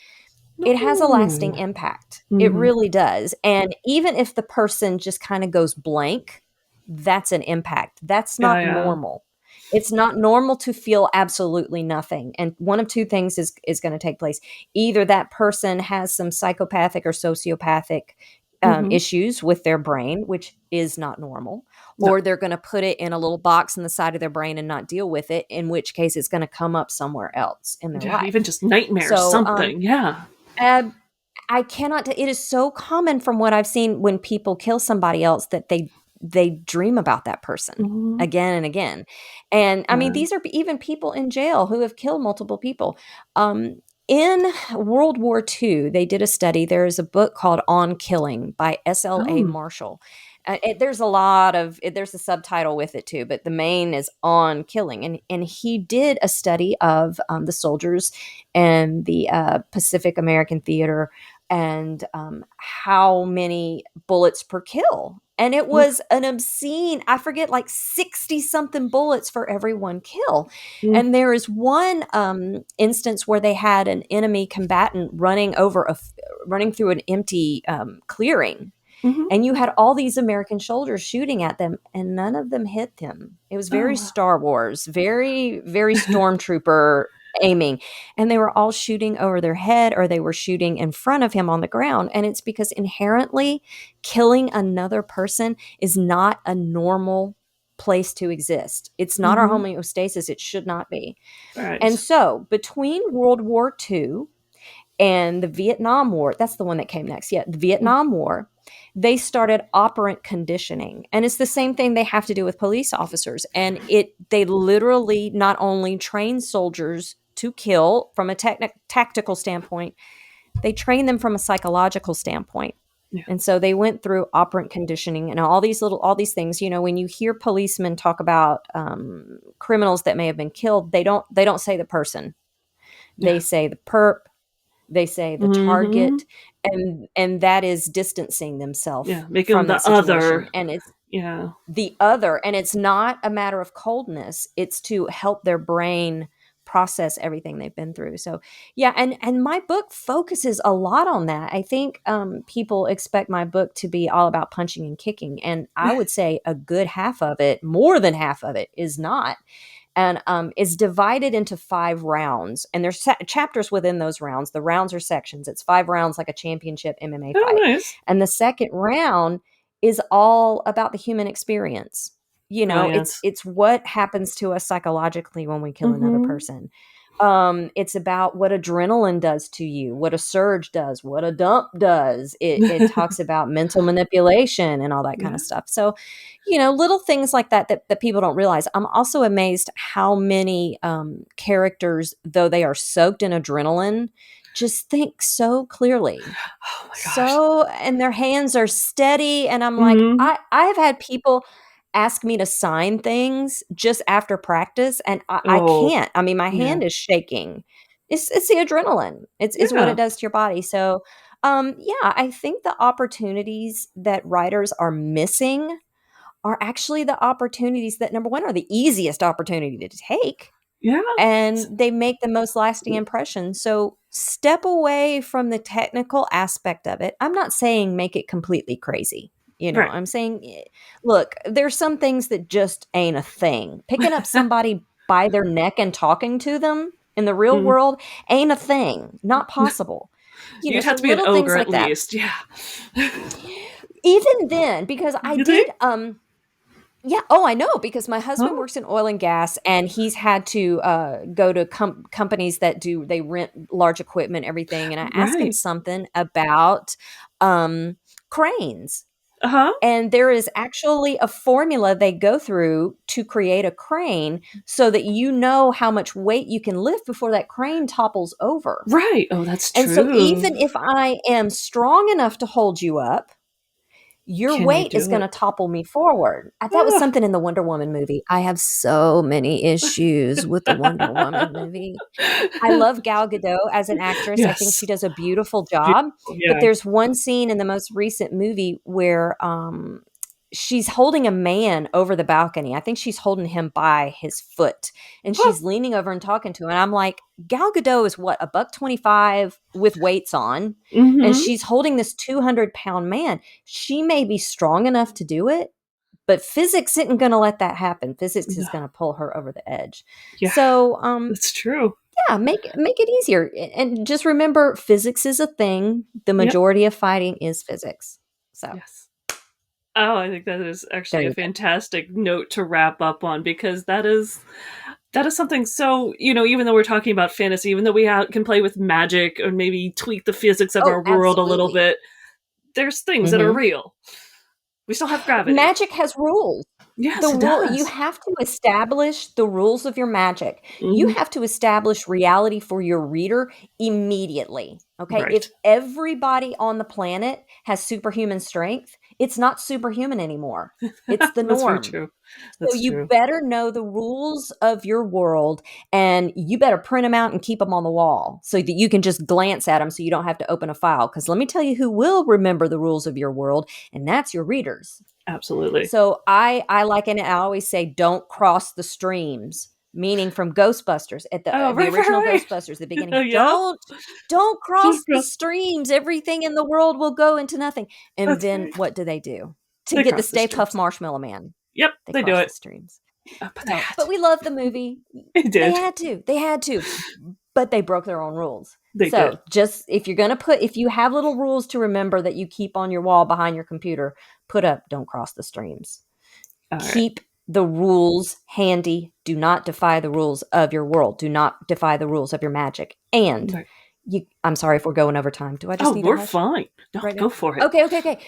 No. It has a lasting impact. It really does. And even if the person just kind of goes blank, that's an impact. That's not normal. It's not normal to feel absolutely nothing. And one of two things is going to take place. Either that person has some psychopathic or sociopathic issues with their brain, which is not normal, or they're going to put it in a little box in the side of their brain and not deal with it, in which case it's going to come up somewhere else in their life. Even just nightmares, something. I cannot, it is so common from what I've seen when people kill somebody else that they dream about that person again and again. And I mean, these are even people in jail who have killed multiple people. In World War II, they did a study. There is a book called On Killing by S.L.A. Marshall. There's a subtitle with it too, but the main is On Killing. And he did a study of the soldiers and the Pacific American theater, and how many bullets per kill. And it was an obscene, I forget, like 60 something bullets for every one kill. And there is one instance where they had an enemy combatant running through an empty clearing. And you had all these American soldiers shooting at them, and none of them hit them. It was very Star Wars, very, very stormtrooper aiming, and they were all shooting over their head or they were shooting in front of him on the ground. And it's because inherently killing another person is not a normal place to exist. It's not our homeostasis. It should not be. Right. And so between World War II and the Vietnam War, that's the one that came next. Yeah, the Vietnam War, they started operant conditioning. And it's the same thing they have to do with police officers. And they literally not only train soldiers to kill from a tactical standpoint, they train them from a psychological standpoint. Yeah. And so they went through operant conditioning and all these things. You know, when you hear policemen talk about criminals that may have been killed, they don't say the person. Yeah. They say the perp. They say the target, and that is distancing themselves from the other. And it's the other, and it's not a matter of coldness. It's to help their brain process everything they've been through. So and my book focuses a lot on that. I think people expect my book to be all about punching and kicking, and I would say a good half of it, more than half of it, is not. And is divided into 5 rounds. And there's chapters within those rounds. The rounds are sections. It's 5 rounds like a championship MMA fight. Nice. And the second round is all about the human experience. You know, it's what happens to us psychologically when we kill another person. It's about what adrenaline does to you, what a surge does, what a dump does. It talks about mental manipulation and all that kind of stuff. So, you know, little things like that people don't realize. I'm also amazed how many characters, though they are soaked in adrenaline, just think so clearly. Oh my gosh. So, and their hands are steady. And I'm like, I've had people ask me to sign things just after practice, and I can't. I mean, my hand is shaking. It's the adrenaline. It's what it does to your body. So, I think the opportunities that writers are missing are actually the opportunities that, number one, are the easiest opportunity to take. Yeah. And they make the most lasting impression. So step away from the technical aspect of it. I'm not saying make it completely crazy. You know, I'm saying, look, there's some things that just ain't a thing. Picking up somebody by their neck and talking to them in the real world ain't a thing. Not possible. You'd have to be an ogre at least. Yeah. Even then, because I did... I know, because my husband works in oil and gas, and he's had to go to companies that they rent large equipment, everything. And I asked him something about cranes. And there is actually a formula they go through to create a crane so that you know how much weight you can lift before that crane topples over. Right. Oh, that's true. And so even if I am strong enough to hold you up, your weight is going to topple me forward. That was something in the Wonder Woman movie. I have so many issues with the Wonder Woman movie. I love Gal Gadot as an actress. Yes. I think she does a beautiful job. Yeah. But there's one scene in the most recent movie where she's holding a man over the balcony. I think she's holding him by his foot, and she's leaning over and talking to him. And I'm like, Gal Gadot is what, $125 with weights on, and she's holding this 200-pound man. She may be strong enough to do it, but physics isn't going to let that happen. Physics is going to pull her over the edge. Yeah, so that's true. Yeah, make it easier, and just remember, physics is a thing. The majority of fighting is physics. So. Yes. Oh, I think that is actually a fantastic note to wrap up on, because that is something so, you know, even though we're talking about fantasy, even though we can play with magic or maybe tweak the physics of our world a little bit, there's things that are real. We still have gravity. Magic has rules. Yes, it does. You have to establish the rules of your magic. You have to establish reality for your reader immediately. Okay? Right. If everybody on the planet has superhuman strength, it's not superhuman anymore. It's the norm. That's very true. So you better know the rules of your world, and you better print them out and keep them on the wall so that you can just glance at them so you don't have to open a file. Because let me tell you who will remember the rules of your world, and that's your readers. Absolutely. So I liken it. I always say, don't cross the streams. Meaning from Ghostbusters at the original Ghostbusters, the beginning. Don't cross the streams. Everything in the world will go into nothing. And what do? To get the Stay Puft Marshmallow Man. Yep, they do it. The streams. But No, but we love the movie. They They did. had to, but they broke their own rules. They So did. just if you have little rules to remember that you keep on your wall behind your computer, put up, don't cross the streams. All right. Keep the rules handy. Do not defy the rules of your world. Do not defy the rules of your magic. And Right. I'm sorry if we're going over time. Do I just need we're a hush fine. No, right go now? for it. Okay.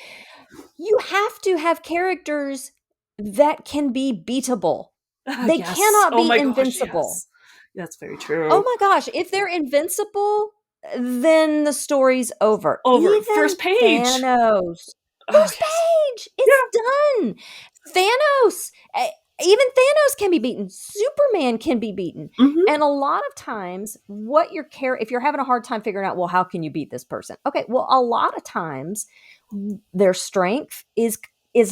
You have to have characters that can be beatable. They Yes. cannot Oh be my invincible. Gosh, yes. That's very true. Oh my gosh, if they're invincible, then the story's over. Over. Even First page. Thanos. Oh, First yes. page. It's done. Thanos. Even Thanos can be beaten. Superman can be beaten. Mhm. And a lot of times, if you're having a hard time figuring out, well, how can you beat this person? Okay, well, a lot of times their strength is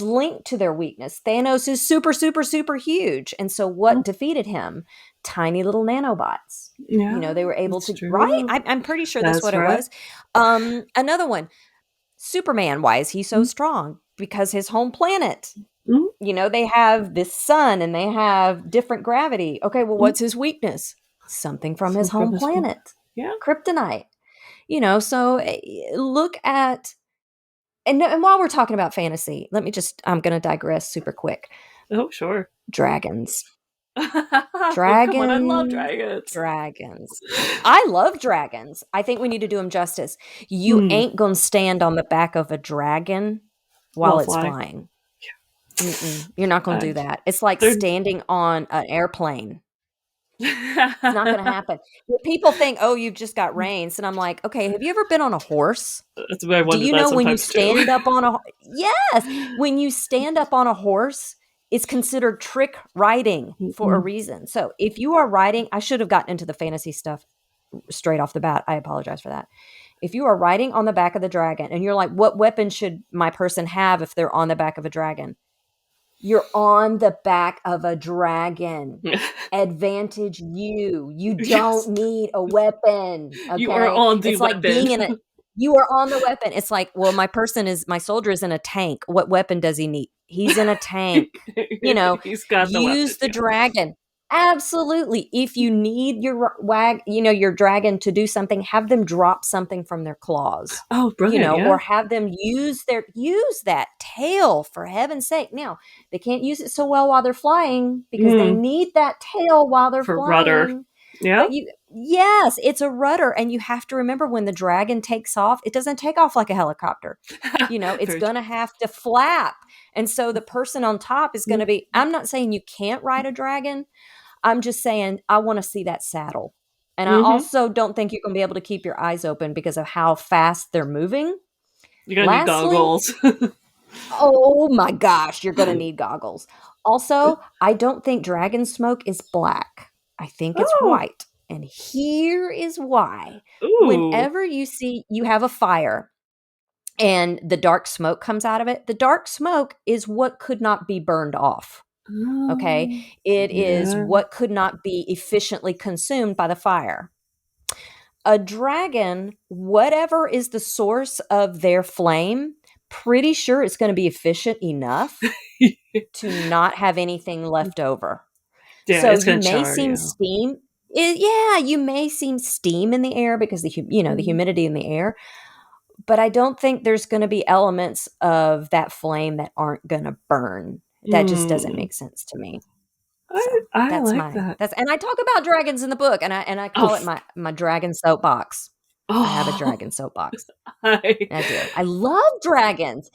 linked to their weakness. Thanos is super, super, super huge. And so what defeated him? Tiny little nanobots. Yeah, They were able to, true. right? I'm pretty sure that's what right. it was. Another one, Superman. Why is he so strong? Because his home planet. Mhm. They have this sun and they have different gravity. Okay, well, what's his weakness? Something from his home planet. Yeah. Kryptonite. So look at, and while we're talking about fantasy, I'm going to digress super quick. Oh, sure. Dragons. Come on, I love dragons. Dragons. I love dragons. I think we need to do them justice. You ain't going to stand on the back of a dragon while it's flying. You're not going to do that. It's like standing on an airplane. It's not going to happen. People think, oh, you've just got reins. And I'm like, okay, have you ever been on a horse? That's what I wonder. Do you know when you stand up on a when you stand up on a horse, it's considered trick riding for a reason. So if you are riding, I should have gotten into the fantasy stuff straight off the bat. I apologize for that. If you are riding on the back of the dragon and you're like, what weapon should my person have if they're on the back of a dragon? You're on the back of a dragon. Advantage you. You don't need a weapon. Okay? You are on the weapon. Like being in a. You are on the weapon. It's like, well, my soldier is in a tank. What weapon does he need? He's in a tank. He's got the use the dragon. Absolutely. If you need your dragon to do something, have them drop something from their claws. Oh, brilliant! Or have them use that tail, for heaven's sake. Now, they can't use it so well while they're flying because they need that tail while they're flying. Rudder. Yeah. Yes, it's a rudder, and you have to remember when the dragon takes off, it doesn't take off like a helicopter. It's going to have to flap. And so the person on top is going to be, I'm not saying you can't ride a dragon. I'm just saying I want to see that saddle. And I also don't think you're going to be able to keep your eyes open because of how fast they're moving. You're going to need goggles. Oh my gosh, you're going to need goggles. Also, I don't think dragon smoke is black. I think it's white. And here is why. Ooh. Whenever you have a fire and the dark smoke comes out of it, the dark smoke is what could not be burned off. Okay? It is what could not be efficiently consumed by the fire. A dragon, whatever is the source of their flame, pretty sure it's going to be efficient enough to not have anything left over. Yeah, so it's you may char, seem steam. You may seem steam in the air because the humidity in the air. But I don't think there's going to be elements of that flame that aren't going to burn. That just doesn't make sense to me. So I like that. And I talk about dragons in the book, and I call it my dragon soapbox. I have a dragon soapbox. I do. I love dragons.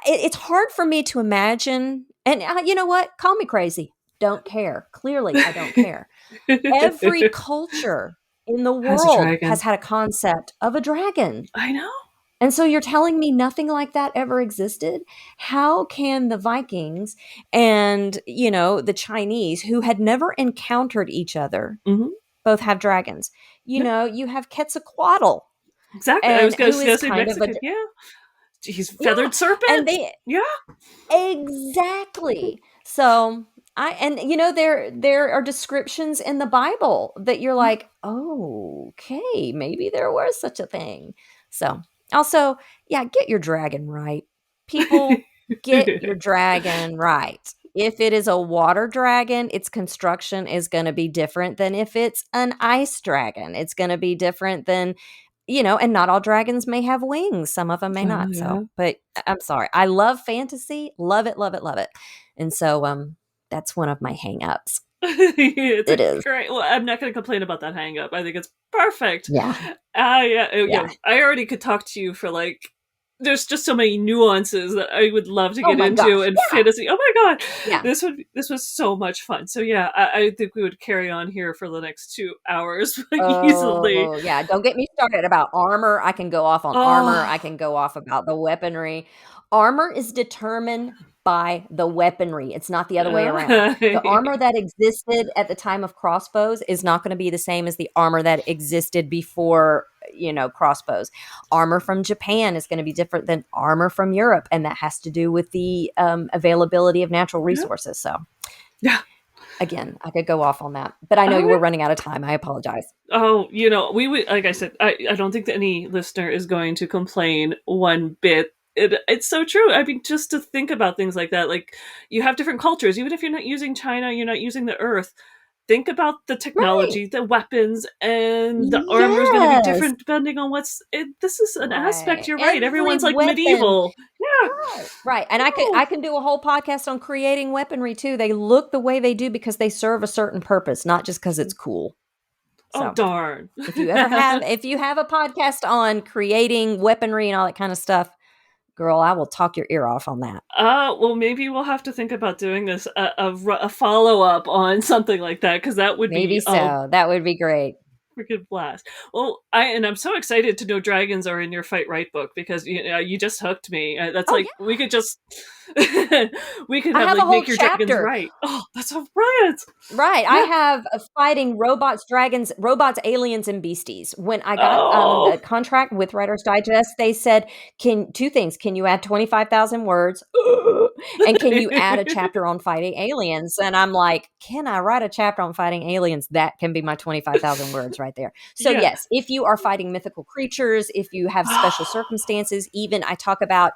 It's hard for me to imagine. And you know what? Call me crazy. Don't care. Clearly, I don't care. Every culture in the world has had a concept of a dragon. I know. And so you're telling me nothing like that ever existed? How can the Vikings and, the Chinese, who had never encountered each other, both have dragons? You have Quetzalcoatl. Exactly. I was going to say Mexican. He's feathered serpent. Exactly. So there are descriptions in the Bible that you're like, oh, okay, maybe there was such a thing. So also, get your dragon right. People, get your dragon right. if it is a water dragon, its construction is going to be different than if it's an ice dragon. It's going to be different than, and not all dragons may have wings. Some of them may not. yeah. So, but I'm sorry. I love fantasy. Love it, love it, love it. And so that's one of my hang-ups. It is great. Well, I'm not going to complain about that hang up. I think it's perfect. Yeah. Yeah. I already could talk to you for there's just so many nuances that I would love to get into in fantasy. Oh my god. Yeah. This was so much fun. So yeah, I think we would carry on here for the next 2 hours easily. Oh yeah. Don't get me started about armor. I can go off on armor. I can go off about the weaponry. Armor is determined by the weaponry. It's not the other way around. The armor that existed at the time of crossbows is not going to be the same as the armor that existed before, crossbows. Armor from Japan is going to be different than armor from Europe, and that has to do with the availability of natural resources. So, yeah. Again, I could go off on that, but I know you were running out of time. I apologize. Oh, we would, like I said, I don't think that any listener is going to complain one bit. It's so true. I mean, just to think about things like that, you have different cultures, even if you're not using China, you're not using the earth. Think about the technology, the weapons, and the armor is going to be different depending on this is an aspect. You're right. Everyone's medieval. Yeah. Right. And I can do a whole podcast on creating weaponry too. They look the way they do because they serve a certain purpose, not just because it's cool. So, darn. if you have a podcast on creating weaponry and all that kind of stuff, girl, I will talk your ear off on that. Well, maybe we'll have to think about doing this a follow-up on something like that, because that would maybe so. That would be great. Freaking blast. Well, I'm so excited to know dragons are in your FightWrite book, because you just hooked me. That's we could just we could have make your dragons right. Oh, that's so brilliant. Right. Yeah. I have fighting robots, dragons, aliens, and beasties. When I got the contract with Writer's Digest, they said, two things. Can you add 25,000 words? And can you add a chapter on fighting aliens? And I'm like, can I write a chapter on fighting aliens? That can be my 25,000 words right there. So yes, if you are fighting mythical creatures, if you have special circumstances, even I talk about,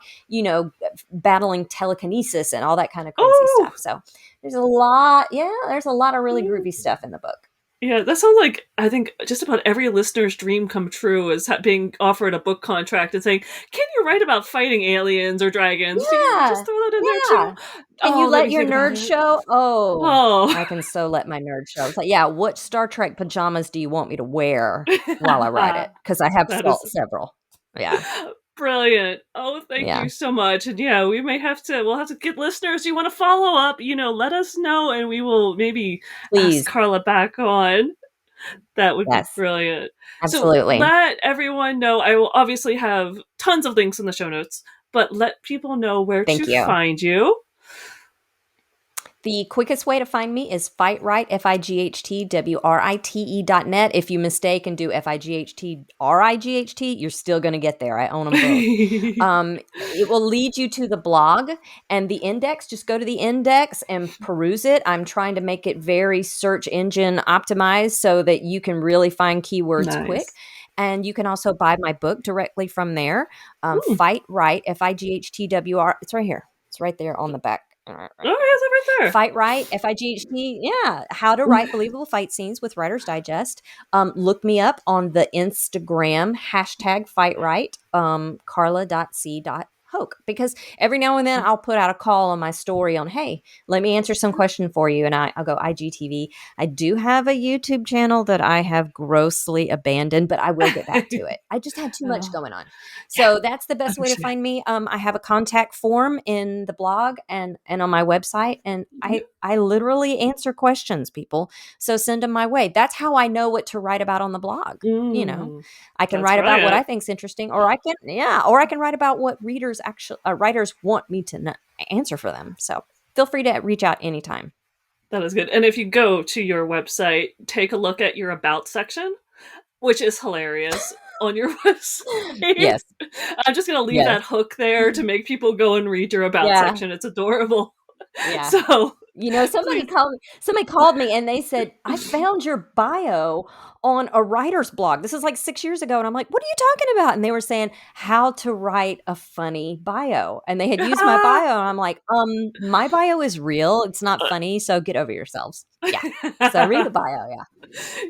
battling telekinesis and all that kind of crazy stuff. So there's a lot of really groovy stuff in the book. Yeah, that sounds like, I think, just about every listener's dream come true is being offered a book contract and saying, can you write about fighting aliens or dragons? Yeah. Just throw that in there too. Can you let your nerd show? Oh, I can so let my nerd show. It's like, what Star Trek pajamas do you want me to wear while I write it? Because I have several. Yeah. Brilliant. Oh, thank you so much. And we'll have to get listeners. You want to follow up, let us know, and we will maybe ask Carla back on. That would be brilliant. Absolutely. So let everyone know. I will obviously have tons of links in the show notes, but let people know where to find you. The quickest way to find me is FightWrite, FightWrite.net. If you mistake and do FightRight, you're still going to get there. I own them both. It will lead you to the blog and the index. Just go to the index and peruse it. I'm trying to make it very search engine optimized so that you can really find keywords quick. And you can also buy my book directly from there. FightWrite, FightWrite. It's right here. It's right there on the back. Oh, yes, right there. FightWrite, FightWrite. Yeah. How to write believable fight scenes with Writer's Digest. Look me up on the Instagram, #FightWrite, carla.c.hoch. Because every now and then I'll put out a call on my story on, hey, let me answer some question for you. And I'll go IGTV. I do have a YouTube channel that I have grossly abandoned, but I will get back to it. I just had too much going on. So that's the best way to find me. I have a contact form in the blog and on my website. And I literally answer questions, people. So send them my way. That's how I know what to write about on the blog. I can write about what I think is interesting, or I can write about what writers want me to answer for them. So feel free to reach out anytime. That is good. And if you go to your website, take a look at your About section, which is hilarious on your website. Yes. I'm just going to leave that hook there to make people go and read your About section. It's adorable. Yeah. So Somebody called me and they said, I found your bio on a writer's blog. This is like 6 years ago. And I'm like, what are you talking about? And they were saying how to write a funny bio. And they had used my bio. And I'm like, my bio is real. It's not funny. So get over yourselves. Yeah. So read the bio.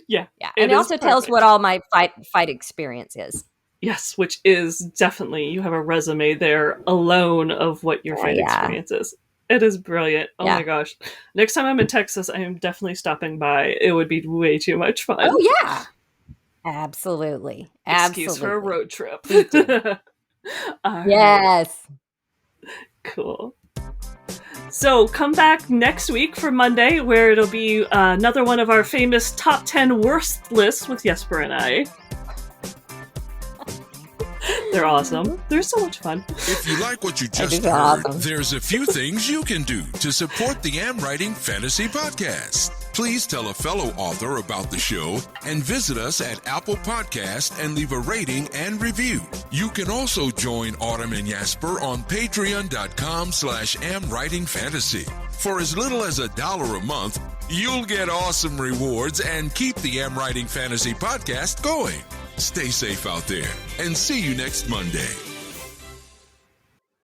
Yeah. And it also tells what all my fight experience is. Yes, which is definitely, you have a resume there alone of what your fight experience is. It is brilliant. Oh my gosh. Next time I'm in Texas, I am definitely stopping by. It would be way too much fun. Oh, yeah. Absolutely. Excuse for a road trip. Yes. Cool. So come back next week for Monday, where it'll be another one of our famous top 10 worst lists with Jesper and I. They're awesome. They're so much fun. If you like what you just heard, there's a few things you can do to support the Writing Fantasy podcast. Please tell a fellow author about the show and visit us at Apple Podcast and leave a rating and review. You can also join Autumn and Jesper on patreon.com/AmWritingFantasy. For as little as $1 a month, you'll get awesome rewards and keep the Writing Fantasy podcast going. Stay safe out there and see you next Monday.